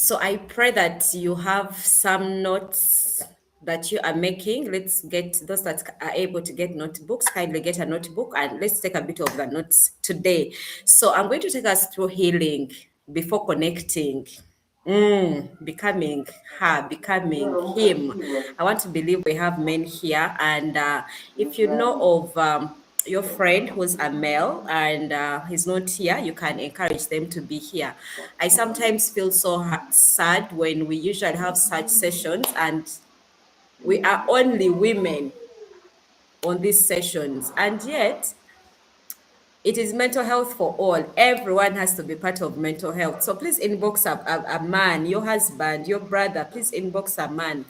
So I pray that you have some notes that you are making. Let's get those that are able to get notebooks, kindly get a notebook and let's take a bit of the notes today. So I'm going to take us through healing before connecting. Becoming her, becoming him. I want to believe we have men here. And if you know of your friend who's a male and he's not here, you can encourage them to be here. I sometimes feel so sad when we usually have such sessions and we are only women on these sessions. And yet, it is mental health for all. Everyone has to be part of mental health. So please inbox a man, your husband, your brother, please inbox a man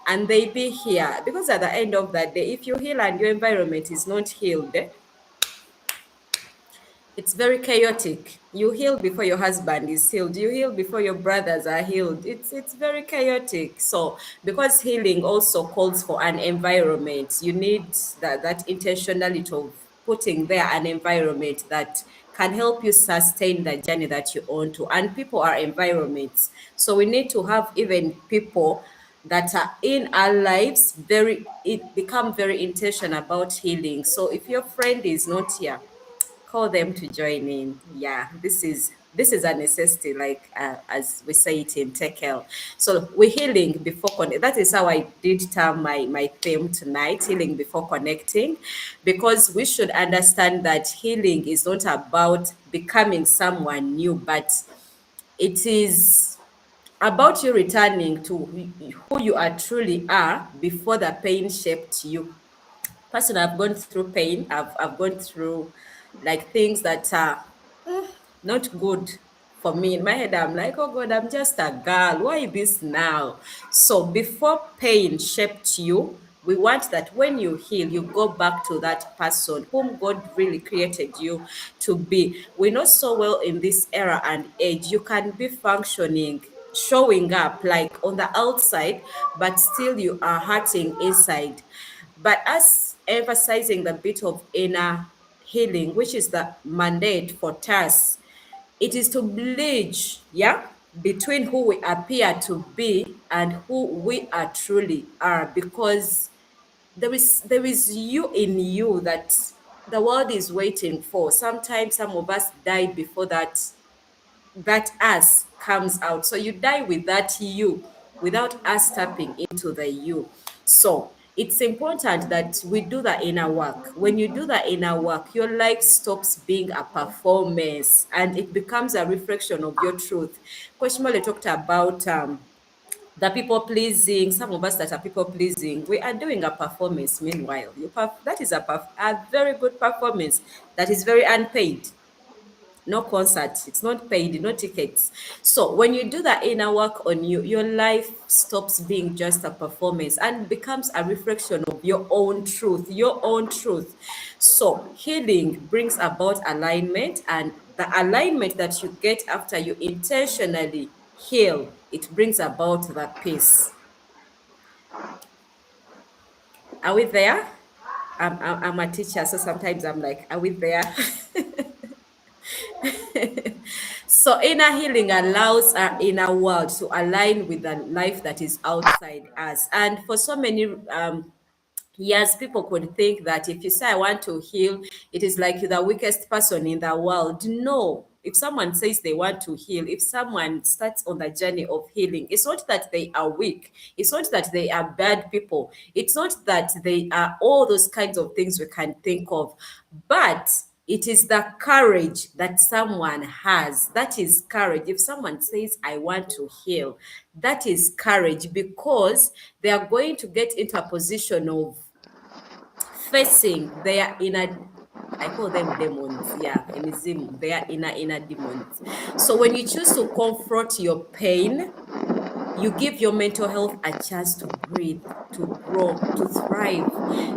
and they be here. Because at the end of that day, if you heal and your environment is not healed, it's very chaotic. You heal before your husband is healed. You heal before your brothers are healed. It's very chaotic. So because healing also calls for an environment, you need that intentionality of putting there an environment that can help you sustain the journey that you want to. And people are environments. So we need to have even people that are in our lives become very intentional about healing. So if your friend is not here, call them to join in. Yeah, this is a necessity, like as we say it in Tekel. So we're healing before connect. That is how I did term my theme tonight, healing before connecting, because we should understand that healing is not about becoming someone new, but it is about you returning to who you are truly are before the pain shaped you. Personally, I've gone through pain. I've gone through like things that are not good for me. In my head, I'm like, oh God, I'm just a girl. Why this now? So before pain shaped you, we want that when you heal, you go back to that person whom God really created you to be. We know so well in this era and age, you can be functioning, showing up like on the outside, but still you are hurting inside. But us emphasizing the bit of inner healing, which is the mandate for us, it is to bridge, yeah, between who we appear to be and who we are truly are, because there is you in you that the world is waiting for. Sometimes some of us died before that us comes out. So you die with that you without us tapping into the you. So it's important that we do the inner work. When you do the inner work, your life stops being a performance and it becomes a reflection of your truth. Coach Mole talked about the people pleasing. Some of us that are people pleasing, we are doing a performance. Meanwhile, that is a very good performance that is very unpaid. No concert, it's not paid, no tickets. So when you do that inner work on you, your life stops being just a performance and becomes a reflection of your own truth, your own truth. So healing brings about alignment, and the alignment that you get after you intentionally heal, it brings about the peace. Are we there? I'm a teacher, so sometimes I'm like, are we there? So inner healing allows our inner world to align with the life that is outside us. And for so many years, people could think that if you say I want to heal, it is like you're the weakest person in the world. No. If someone says they want to heal, if someone starts on the journey of healing, it's not that they are weak. It's not that they are bad people. It's not that they are all those kinds of things we can think of. But it is the courage that someone has. That is courage. If someone says, I want to heal, that is courage, because they are going to get into a position of facing their inner, I call them demons, yeah, in their inner demons. So when you choose to confront your pain, you give your mental health a chance to breathe, to grow, to thrive.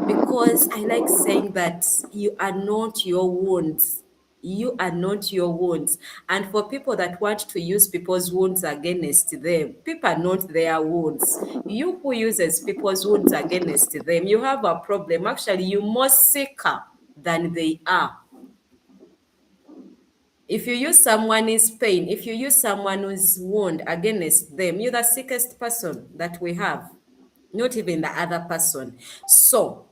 Because I like saying that you are not your wounds. You are not your wounds. And for people that want to use people's wounds against them, people are not their wounds. You who uses people's wounds against them, you have a problem. Actually, you're more sicker than they are. If you use someone's pain, if you use someone's wound against them, you're the sickest person that we have, not even the other person. So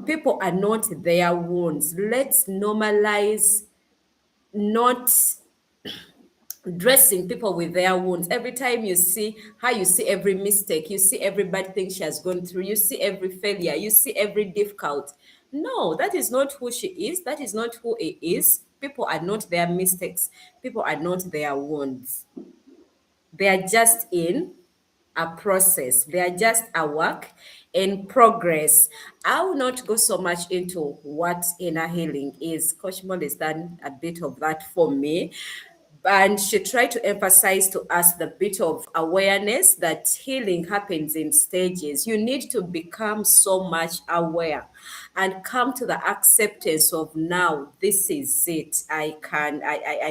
people are not their wounds. Let's normalize not dressing people with their wounds. Every time you see how, you see every mistake, you see every bad thing she has gone through, you see every failure, you see every difficult. No, that is not who she is. That is not who it is. People are not their mistakes. People are not their wounds. They are just in a process. They are just a work in progress. I will not go so much into what inner healing is. Coach Molly has done a bit of that for me. And she tried to emphasize to us the bit of awareness that healing happens in stages. You need to become so much aware and come to the acceptance of, now this is it. I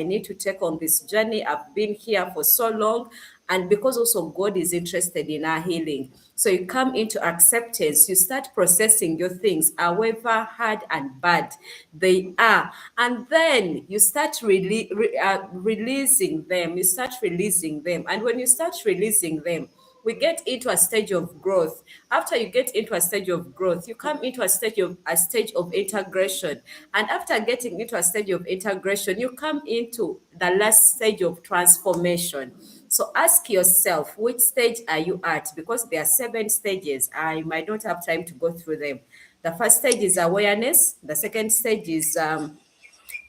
need to take on this journey. I've been here for so long. And because also God is interested in our healing. So you come into acceptance, you start processing your things, however hard and bad they are. And then you start releasing them. You start releasing them. And when you start releasing them, we get into a stage of growth. After you get into a stage of growth, you come into a stage of integration. And after getting into a stage of integration, you come into the last stage of transformation. So ask yourself, which stage are you at? Because there are 7 stages. I might not have time to go through them. The first stage is awareness. The second stage is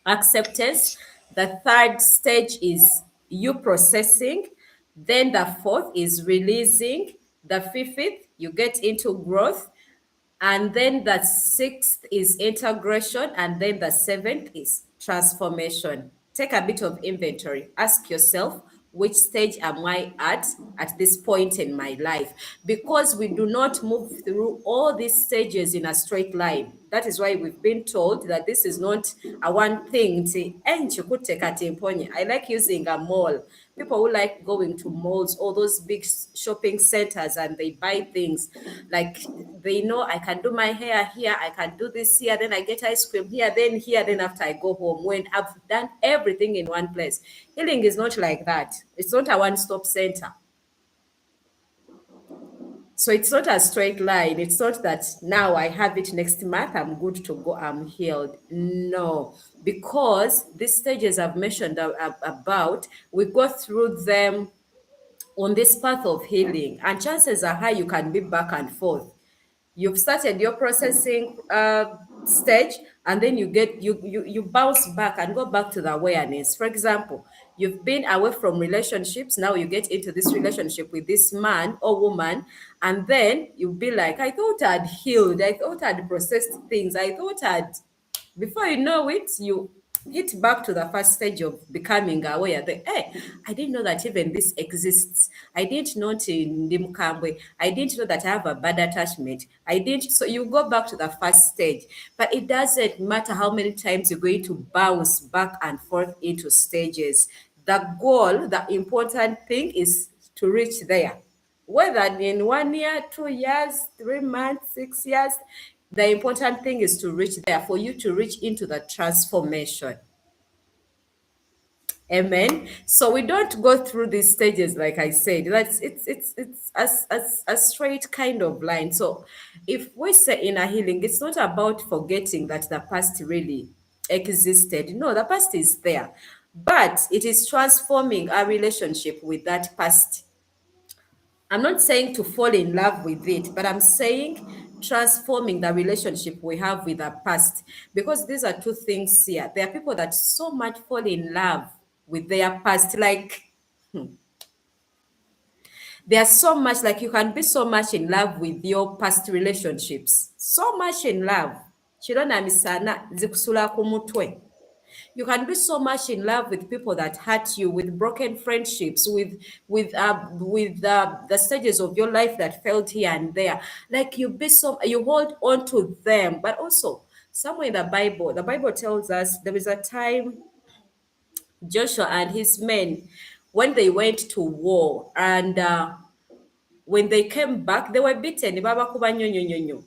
acceptance. The third stage is you processing. Then the fourth is releasing. The fifth, you get into growth. And then the sixth is integration. And then the seventh is transformation. Take a bit of inventory. Ask yourself, which stage am I at this point in my life? Because we do not move through all these stages in a straight line. That is why we've been told that this is not a one thing. I like using a mall. People who like going to malls, all those big shopping centers, and they buy things like, they know, I can do my hair here, I can do this here, then I get ice cream here, then after I go home, when I've done everything in one place. Healing is not like that. It's not a one-stop center. So it's not a straight line. It's not that now I have it, next month I'm good to go, I'm healed. No, because these stages I've mentioned about, we go through them on this path of healing, and chances are high you can be back and forth. You've started your processing stage, and then you bounce back and go back to the awareness. For example, you've been away from relationships, now you get into this relationship with this man or woman, and then you'll be like, I thought I'd healed, I thought I'd processed things, I thought I'd, before you know it, you hit back to the first stage of becoming aware that, hey, I didn't know that even this exists. I didn't know in Ndimkambwe. I didn't know that I have a bad attachment. I didn't. So you go back to the first stage. But it doesn't matter how many times you're going to bounce back and forth into stages. The goal, the important thing is to reach there. Whether in 1 year, 2 years, 3 months, 6 years, the important thing is to reach there, for you to reach into the transformation. Amen. So we don't go through these stages, like I said. That's it's a straight kind of line. So if we say inner healing, it's not about forgetting that the past really existed. No, the past is there, but it is transforming our relationship with that past. I'm not saying to fall in love with it, but I'm saying transforming the relationship we have with our past. Because these are two things here. There are people that so much fall in love with their past. Like, there's so much, like, you can be so much in love with your past relationships. So much in love. Chirona misana zikusula kumutwe. You can be so much in love with people that hurt you, with broken friendships, with the stages of your life that failed here and there. Like, you hold on to them. But also, somewhere in the Bible tells us there is a time Joshua and his men, when they went to war, and when they came back, they were beaten. Babakuba nyonyo nyonyo.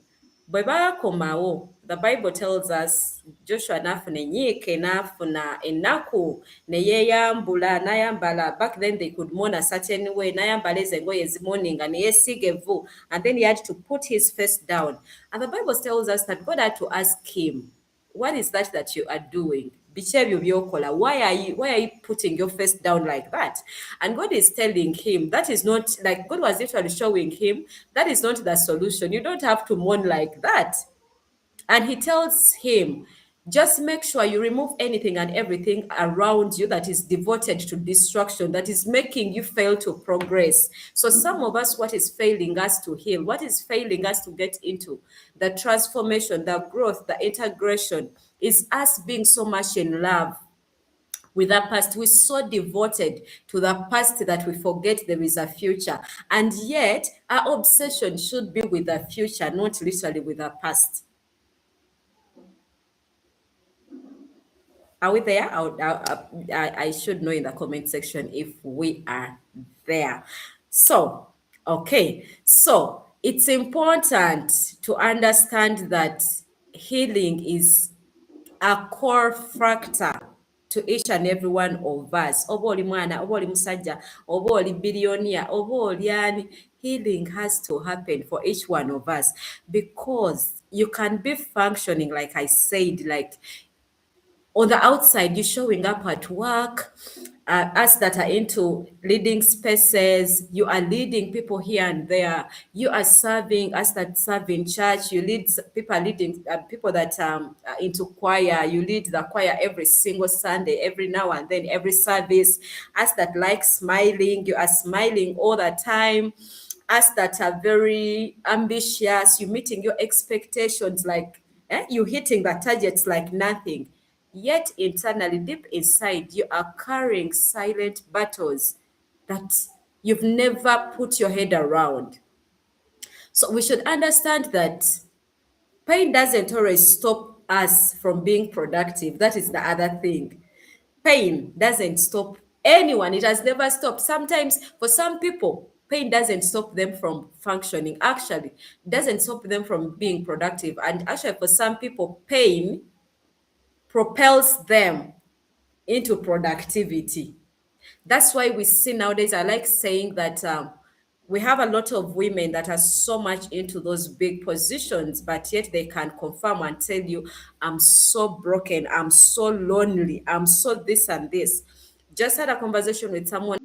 Bwe baakomawo, The Bible tells us Joshua nafuna enyiike nafuna ennaku ne yeeyambula n'ayambala. Back then they could mourn a certain way. N'ayambala ezo engoye ezimooninga ne yeesiiga evvu, and then he had to put his face down. And the Bible tells us that God had to ask him, what is that you are doing? Biki ebyo by'okola? Why are you putting your face down like that? And God is telling him that is not, like, God was literally showing him that is not the solution. You don't have to mourn like that. And he tells him, just make sure you remove anything and everything around you that is devoted to destruction, that is making you fail to progress. So, some of us, what is failing us to heal, what is failing us to get into the transformation, the growth, the integration, is us being so much in love with our past. We're so devoted to the past that we forget there is a future. And yet, our obsession should be with the future, not literally with the past. Are we there? I should know in the comment section if we are there. So, okay. So, it's important to understand that healing is a core factor to each and every one of us. Oba oli mwana, oba oli musajja, oba oli billionaire, oba oli ani, healing has to happen for each one of us, because you can be functioning, like I said, like on the outside, you're showing up at work. Us that are into leading spaces, you are leading people here and there. You are serving us that serve in church. You lead people leading people that are into choir. You lead the choir every single Sunday, every now and then, every service. Us that like smiling, you are smiling all the time. Us that are very ambitious, you meeting your expectations like you hitting the targets like nothing. Yet internally, deep inside, you are carrying silent battles that you've never put your head around. So we should understand that pain doesn't always stop us from being productive. That is the other thing. Pain doesn't stop anyone. It has never stopped. Sometimes, for some people, pain doesn't stop them from functioning. Actually, it doesn't stop them from being productive. And actually, for some people, pain propels them into productivity. That's why we see nowadays, I like saying that we have a lot of women that are so much into those big positions, but yet they can confirm and tell you, I'm so broken, I'm so lonely, I'm so this and this. Just had a conversation with someone.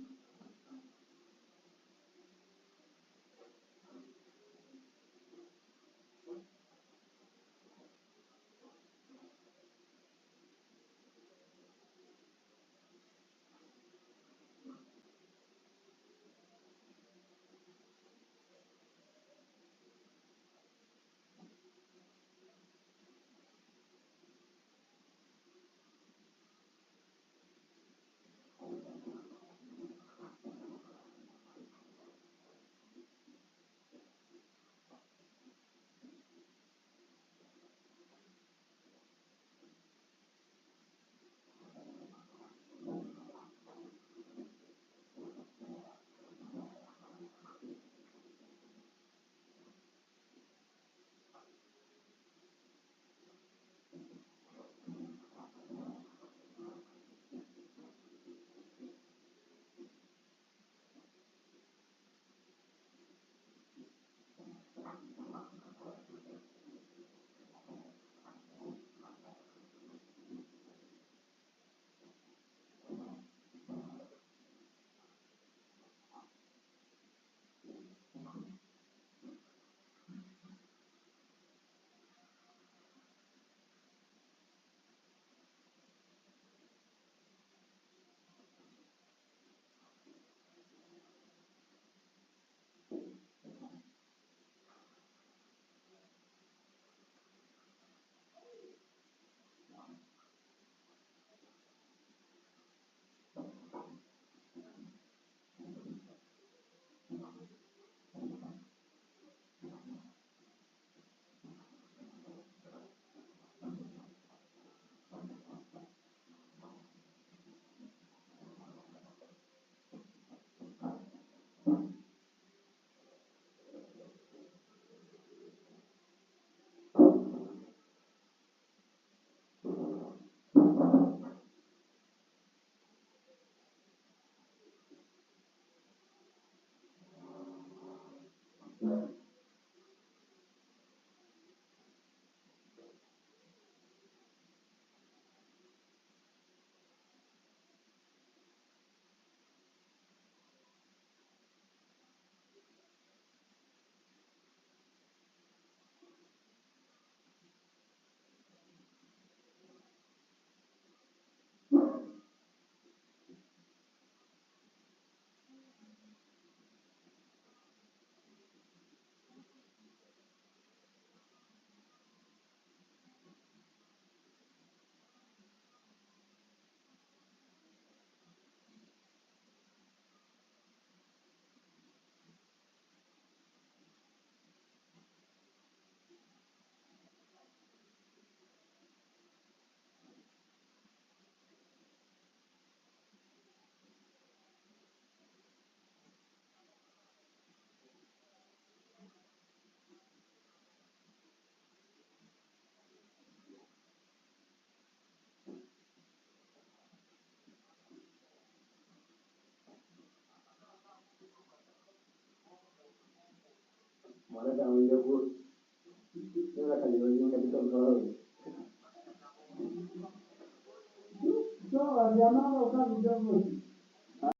So,